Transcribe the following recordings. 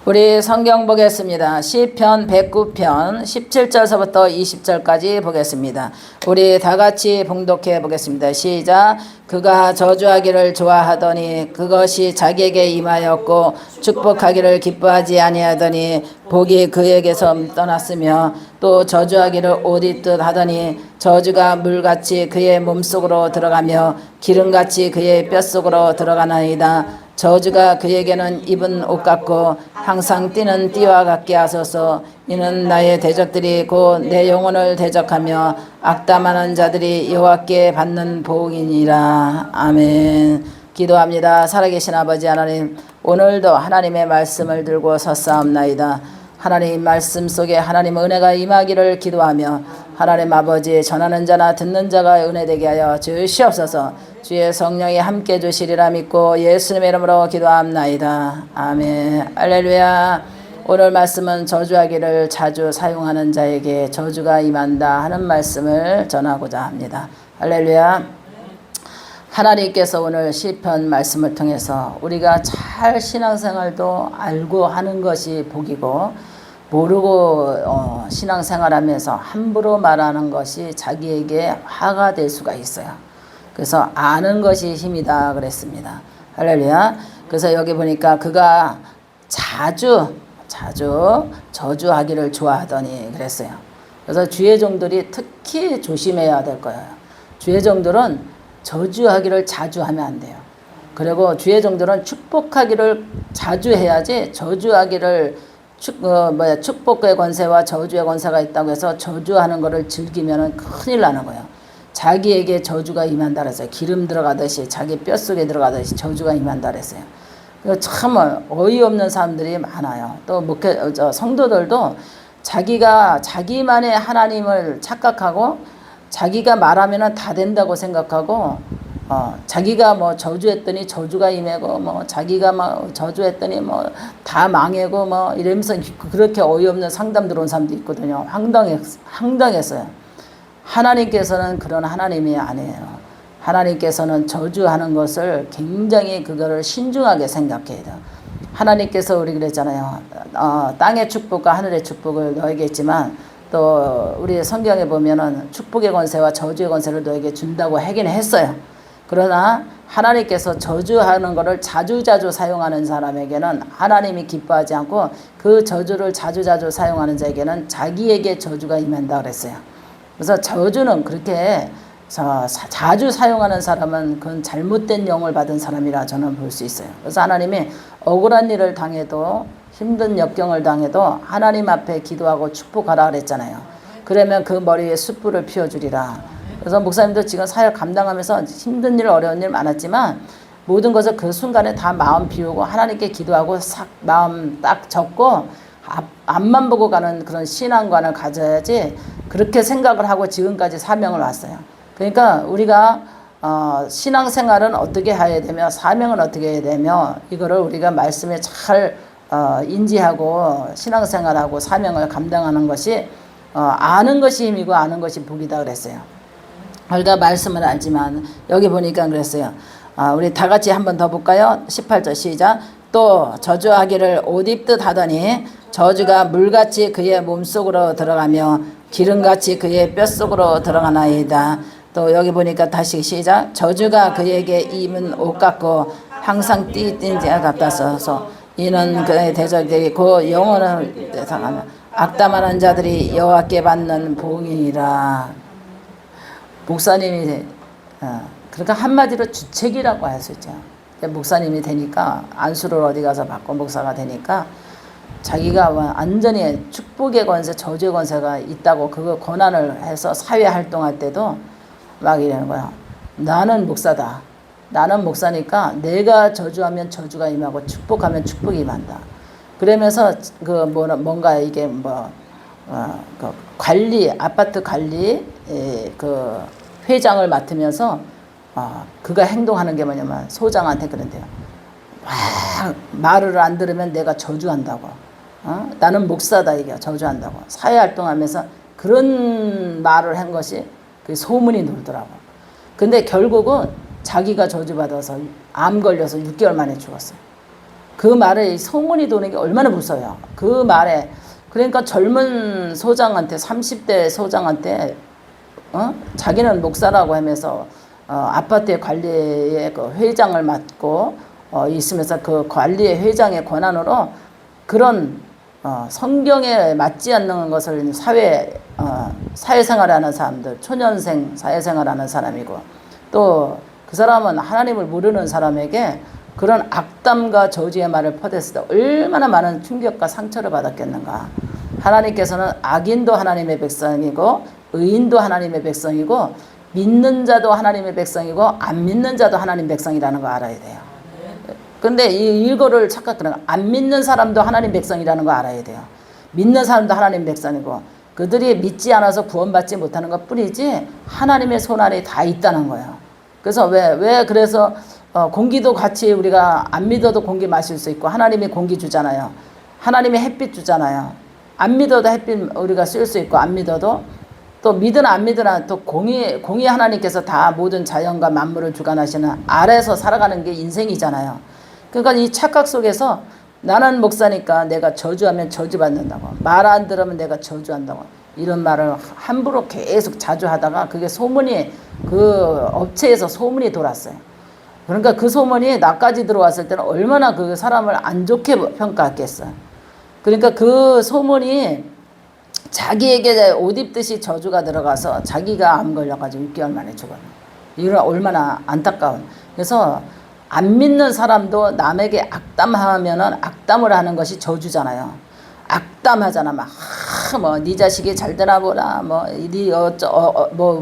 우리 성경 보겠습니다. 시편 109편 17절서부터 20절까지 보겠습니다. 우리 다 같이 봉독해 보겠습니다. 시작. 그가 저주하기를 좋아하더니 그것이 자기에게 임하였고 축복하기를 기뻐하지 아니하더니 복이 그에게서 떠났으며 또 저주하기를 옷 입듯 하더니 저주가 물같이 그의 몸속으로 들어가며 기름같이 그의 뼛속으로 들어가나이다. 저주가 그에게는 입은 옷 같고 항상 뛰는 띠와 같게 하소서. 이는 나의 대적들이 곧 내 영혼을 대적하며 악담하는 자들이 여호와께 받는 복이니라. 아멘. 기도합니다. 살아계신 아버지 하나님, 오늘도 하나님의 말씀을 들고 섰사옵나이다. 하나님 말씀 속에 하나님 은혜가 임하기를 기도하며 하나님 아버지 전하는 자나 듣는 자가 은혜되게 하여 주시옵소서. 주의 성령이 함께 주시리라 믿고 예수님의 이름으로 기도합나이다. 아멘. 할렐루야. 오늘 말씀은 저주하기를 자주 사용하는 자에게 저주가 임한다 하는 말씀을 전하고자 합니다. 할렐루야. 하나님께서 오늘 시편 말씀을 통해서 우리가 잘 신앙생활도 알고 하는 것이 복이고 모르고 신앙생활하면서 함부로 말하는 것이 자기에게 화가 될 수가 있어요. 그래서 아는 것이 힘이다 그랬습니다. 할렐루야. 그래서 여기 보니까 그가 자주 저주하기를 좋아하더니 그랬어요. 그래서 주의 종들이 특히 조심해야 될 거예요. 주의 종들은 저주하기를 자주 하면 안 돼요. 그리고 주의 종들은 축복하기를 자주 해야지 저주하기를 축복의 권세와 저주의 권세가 있다고 해서 저주하는 것을 즐기면 큰일 나는 거예요. 자기에게 저주가 임한다 그랬어요. 기름 들어가듯이 자기 뼛속에 들어가듯이 저주가 임한다 그랬어요. 참 어이없는 사람들이 많아요. 또 성도들도 자기만의 하나님을 착각하고 자기가 말하면 다 된다고 생각하고 자기가 뭐 저주했더니 저주가 임하고 뭐 자기가 뭐 저주했더니 뭐 다 망하고 뭐 이러면서 그렇게 어이없는 상담 들어온 사람도 있거든요. 황당했어요. 하나님께서는 그런 하나님이 아니에요. 하나님께서는 저주하는 것을 굉장히 그거를 신중하게 생각해야 돼요. 하나님께서 우리 그랬잖아요. 땅의 축복과 하늘의 축복을 너에게 있지만 또 우리 성경에 보면은 축복의 권세와 저주의 권세를 너에게 준다고 하긴 했어요. 그러나 하나님께서 저주하는 것을 자주자주 사용하는 사람에게는 하나님이 기뻐하지 않고 그 저주를 자주자주 사용하는 자에게는 자기에게 저주가 임한다 그랬어요. 그래서 저주는 그렇게 자주 사용하는 사람은 그건 잘못된 영을 받은 사람이라 저는 볼 수 있어요. 그래서 하나님이 억울한 일을 당해도 힘든 역경을 당해도 하나님 앞에 기도하고 축복하라 그랬잖아요. 그러면 그 머리에 숯불을 피워주리라. 그래서 목사님도 지금 사역 감당하면서 힘든 일 어려운 일 많았지만 모든 것을 그 순간에 다 마음 비우고 하나님께 기도하고 싹 마음 딱 접고 앞만 보고 가는 그런 신앙관을 가져야지 그렇게 생각을 하고 지금까지 사명을 왔어요. 그러니까 우리가 신앙생활은 어떻게 해야 되며 사명은 어떻게 해야 되며 이거를 우리가 말씀에 잘 인지하고 신앙생활하고 사명을 감당하는 것이 아는 것이 힘이고 아는 것이 복이다 그랬어요. 우리가 말씀을 알지만 여기 보니까 그랬어요. 우리 다 같이 한번 더 볼까요? 18절 시작. 또 저주하기를 옷 입듯 하더니 저주가 물같이 그의 몸속으로 들어가며 기름같이 그의 뼛속으로 들어가나이다. 또 여기 보니까 다시 시작. 저주가 그에게 입은 옷 같고 항상 띠 같아서 이는 그의 대적들이 그 영혼을 대상하며 악담하는 자들이 여호와께 받는 복이니라. 목사님이 그러니까 한마디로 주책이라고 할 수 있죠. 목사님이 되니까 안수를 어디 가서 받고 목사가 되니까 자기가 완전히 축복의 권세, 저주의 권세가 있다고 그거 권한을 해서 사회 활동할 때도 막 이러는 거야. 나는 목사다. 나는 목사니까 내가 저주하면 저주가 임하고 축복하면 축복이 임한다. 그러면서 뭔가 이게 그 관리, 아파트 관리 그 회장을 맡으면서 그가 행동하는 게 뭐냐면 소장한테 그런데요. 말을 안 들으면 내가 저주한다고. 나는 목사다 이게 저주한다고. 사회활동하면서 그런 말을 한 것이 그 소문이 돌더라고. 근데 결국은 자기가 저주받아서 암 걸려서 6개월 만에 죽었어요. 그 말에 소문이 도는 게 얼마나 무서워요. 그 말에 그러니까 젊은 소장한테 30대 소장한테 자기는 목사라고 하면서 아파트의 관리의 그 회장을 맡고 있으면서 그 관리의 회장의 권한으로 그런 성경에 맞지 않는 것을 사회생활하는 사람들, 초년생 사회생활하는 사람이고 또 그 사람은 하나님을 모르는 사람에게 그런 악담과 저주의 말을 퍼댔을 때 얼마나 많은 충격과 상처를 받았겠는가. 하나님께서는 악인도 하나님의 백성이고 의인도 하나님의 백성이고 믿는 자도 하나님의 백성이고 안 믿는 자도 하나님 백성이라는 거 알아야 돼요. 근데 이거를 착각하는 거예요. 안 믿는 사람도 하나님 백성이라는 거 알아야 돼요. 믿는 사람도 하나님 백성이고 그들이 믿지 않아서 구원받지 못하는 것 뿐이지 하나님의 손안에 다 있다는 거예요. 그래서 그래서 공기도 같이 우리가 안 믿어도 공기 마실 수 있고 하나님이 공기 주잖아요. 하나님이 햇빛 주잖아요. 안 믿어도 햇빛 우리가 쓸 수 있고 안 믿어도 또 믿으나 안 믿으나 또 공의 하나님께서 다 모든 자연과 만물을 주관하시는 아래서 살아가는 게 인생이잖아요. 그러니까 이 착각 속에서 나는 목사니까 내가 저주하면 저주받는다고 말 안 들으면 내가 저주한다고 이런 말을 함부로 계속 자주 하다가 그게 소문이 그 업체에서 소문이 돌았어요. 그러니까 그 소문이 나까지 들어왔을 때는 얼마나 그 사람을 안 좋게 평가했겠어요. 그러니까 그 소문이 자기에게 옷 입듯이 저주가 들어가서 자기가 암 걸려가지고 6개월 만에 죽었네. 이런 얼마나 안타까운. 그래서 안 믿는 사람도 남에게 악담하면은 악담을 하는 것이 저주잖아요. 악담하잖아. 막, 네 자식이 잘 되나 보라.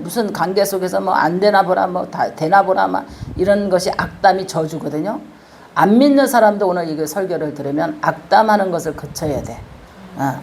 무슨 관계 속에서 안 되나 보라. 다 되나 보라. 막 이런 것이 악담이 저주거든요. 안 믿는 사람도 오늘 이 설교를 들으면 악담하는 것을 그쳐야 돼.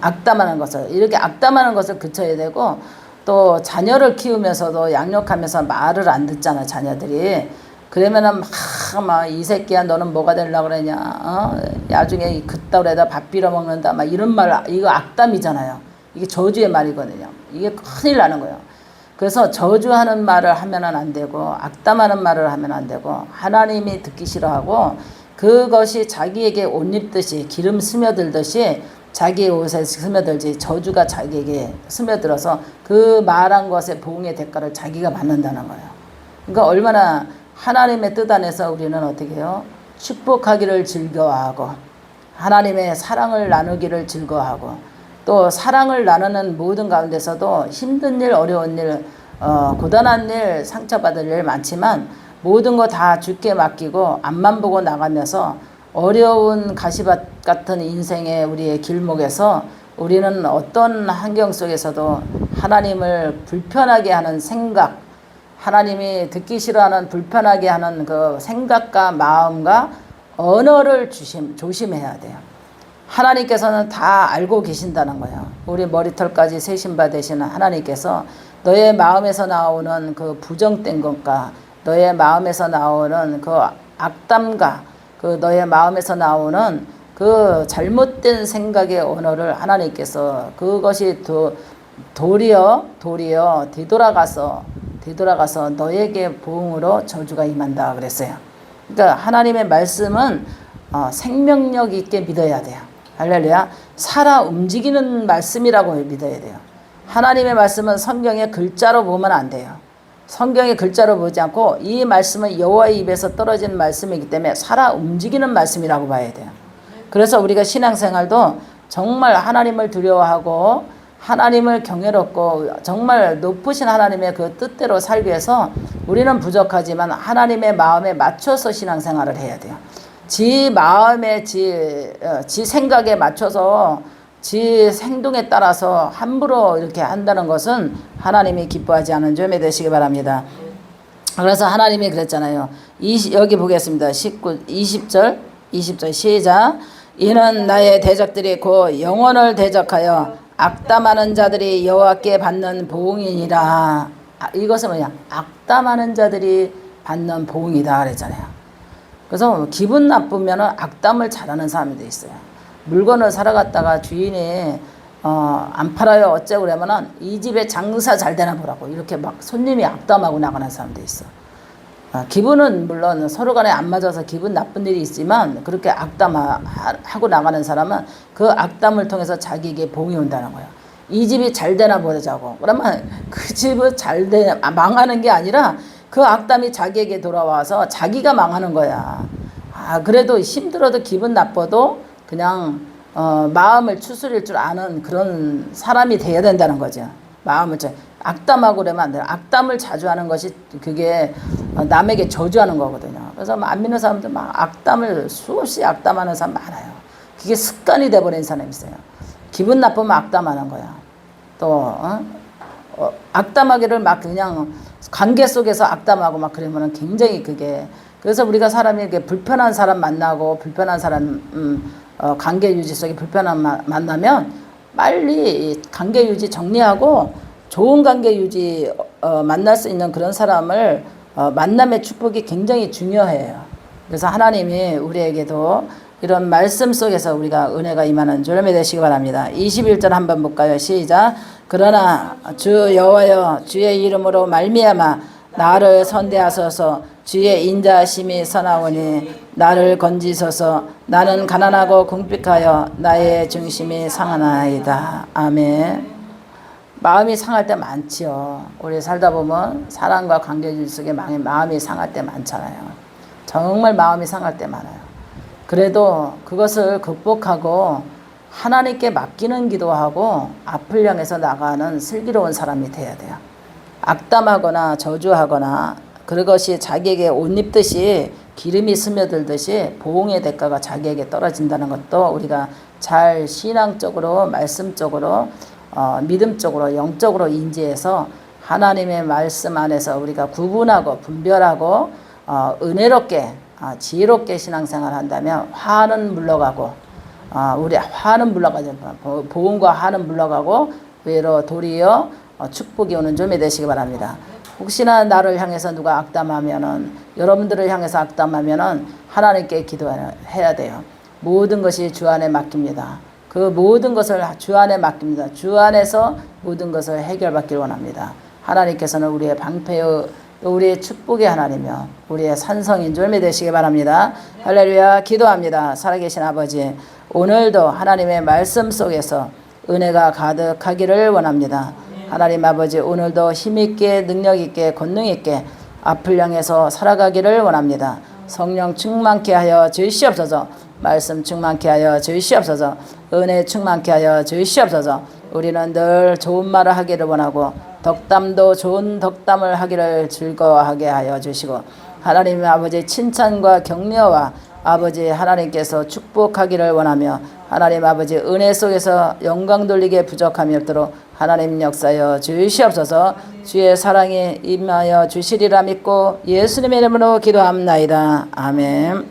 악담하는 것을. 이렇게 악담하는 것을 그쳐야 되고 또 자녀를 키우면서도 양육하면서 말을 안 듣잖아, 자녀들이. 그러면은 막 이 새끼야 너는 뭐가 되려고 그러냐. 나중에 그따위에다 밥 빌어 먹는다. 막 이런 말, 이거 악담이잖아요. 이게 저주의 말이거든요. 이게 큰일 나는 거예요. 그래서 저주하는 말을 하면은 안 되고 악담하는 말을 하면 안 되고 하나님이 듣기 싫어하고 그것이 자기에게 옷 입듯이 기름 스며들듯이 자기의 옷에 스며들지 저주가 자기에게 스며들어서 그 말한 것의 보응의 대가를 자기가 받는다는 거예요. 그러니까 얼마나 하나님의 뜻 안에서 우리는 어떻게 해요? 축복하기를 즐거워하고 하나님의 사랑을 나누기를 즐거워하고 또 사랑을 나누는 모든 가운데서도 힘든 일, 어려운 일, 고단한 일, 상처받을 일 많지만 모든 거 다 주께 맡기고 앞만 보고 나가면서 어려운 가시밭 같은 인생의 우리의 길목에서 우리는 어떤 환경 속에서도 하나님을 불편하게 하는 생각, 하나님이 듣기 싫어하는 불편하게 하는 그 생각과 마음과 언어를 조심해야 돼요. 하나님께서는 다 알고 계신다는 거예요. 우리 머리털까지 세신 바 되시는 하나님께서 너의 마음에서 나오는 그 부정된 것과 너의 마음에서 나오는 그 악담과 그 너의 마음에서 나오는 그 잘못된 생각의 언어를 하나님께서 그것이 도리어 뒤돌아가서 너에게 보응으로 저주가 임한다 그랬어요. 그러니까 하나님의 말씀은 생명력 있게 믿어야 돼요. 할렐루야. 살아 움직이는 말씀이라고 믿어야 돼요. 하나님의 말씀은 성경의 글자로 보면 안 돼요. 성경의 글자로 보지 않고 이 말씀은 여호와의 입에서 떨어진 말씀이기 때문에 살아 움직이는 말씀이라고 봐야 돼요. 그래서 우리가 신앙생활도 정말 하나님을 두려워하고 하나님을 경외롭고 정말 높으신 하나님의 그 뜻대로 살기 위해서 우리는 부족하지만 하나님의 마음에 맞춰서 신앙생활을 해야 돼요. 지 마음에 지 생각에 맞춰서 지 행동에 따라서 함부로 이렇게 한다는 것은 하나님이 기뻐하지 않은 점이 되시기 바랍니다. 그래서 하나님이 그랬잖아요. 여기 보겠습니다. 20절 시작. 이는 나의 대적들이 곧 영혼을 대적하여 악담하는 자들이 여호와께 받는 보응이니라. 이것은 뭐냐? 악담하는 자들이 받는 보응이다 그랬잖아요. 그래서 기분 나쁘면 악담을 잘하는 사람이 있어요. 물건을 사러 갔다가 주인이 안 팔아요 어쩌고 그러면은 이 집에 장사 잘 되나 보라고 이렇게 막 손님이 악담하고 나가는 사람도 있어. 기분은 물론 서로 간에 안 맞아서 기분 나쁜 일이 있지만 그렇게 악담하고 나가는 사람은 그 악담을 통해서 자기에게 복이 온다는 거예요. 이 집이 잘 되나 보자고. 그러면 그 집은 망하는 게 아니라 그 악담이 자기에게 돌아와서 자기가 망하는 거야. 그래도 힘들어도 기분 나빠도 그냥 마음을 추스릴 줄 아는 그런 사람이 돼야 된다는 거죠. 악담하고 그러면 안 돼요. 악담을 자주 하는 것이 그게 남에게 저주하는 거거든요. 그래서 안 믿는 사람들 막 악담을 수없이 악담하는 사람 많아요. 그게 습관이 돼버린 사람이 있어요. 기분 나쁘면 악담하는 거야. 또 악담하기를 막 그냥 관계 속에서 악담하고 막 그러면은 굉장히 그게, 그래서 우리가 사람이 이렇게 불편한 사람 만나고 불편한 사람 관계 유지 속에 불편한 만나면 빨리 관계 유지 정리하고 좋은 관계 유지 만날 수 있는 그런 사람을 만남의 축복이 굉장히 중요해요. 그래서 하나님이 우리에게도 이런 말씀 속에서 우리가 은혜가 임하는 주님이 되시기 바랍니다. 21절 한번 볼까요? 시작. 그러나 주 여호와여 주의 이름으로 말미암아 나를 선대하소서. 주의 인자하심이 선하오니 나를 건지소서. 나는 가난하고 궁핍하여 나의 중심이 상하나이다. 아멘. 마음이 상할 때 많지요. 우리 살다 보면 사랑과 관계 속에 마음이 상할 때 많잖아요. 정말 마음이 상할 때 많아요. 그래도 그것을 극복하고 하나님께 맡기는 기도하고 앞을 향해서 나가는 슬기로운 사람이 돼야 돼요. 악담하거나 저주하거나 그것이 자기에게 옷 입듯이 기름이 스며들듯이 보응의 대가가 자기에게 떨어진다는 것도 우리가 잘 신앙적으로 말씀적으로 믿음적으로 영적으로 인지해서 하나님의 말씀 안에서 우리가 구분하고 분별하고 은혜롭게 지혜롭게 신앙생활을 한다면 화는 물러가고 우리 화는 물러가죠. 보응과 화는 물러가고 외로 도리어 축복이 오는 좀 되시기 바랍니다. 혹시나 나를 향해서 누가 악담하면은, 여러분들을 향해서 악담하면은 하나님께 기도해야 돼요. 모든 것이 주 안에 맡깁니다. 그 모든 것을 주 안에 맡깁니다. 주 안에서 모든 것을 해결받기를 원합니다. 하나님께서는 우리의 방패의 또 우리의 축복의 하나님이며 우리의 산성인 줄 믿으시기 바랍니다. 할렐루야. 기도합니다. 살아계신 아버지, 오늘도 하나님의 말씀 속에서 은혜가 가득하기를 원합니다. 하나님 아버지, 오늘도 힘있게 능력있게 권능있게 앞을 향해서 살아가기를 원합니다. 성령 충만케 하여 주시옵소서. 말씀 충만케 하여 주시옵소서. 은혜 충만케 하여 주시옵소서. 우리는 늘 좋은 말을 하기를 원하고 덕담도 좋은 덕담을 하기를 즐거워하게 하여 주시고, 하나님 아버지 칭찬과 격려와 아버지 하나님께서 축복하기를 원하며, 하나님 아버지 은혜 속에서 영광 돌리게 부족함이 없도록 하나님 역사여 주시옵소서. 주의 사랑에 임하여 주시리라 믿고 예수님의 이름으로 기도합나이다. 아멘.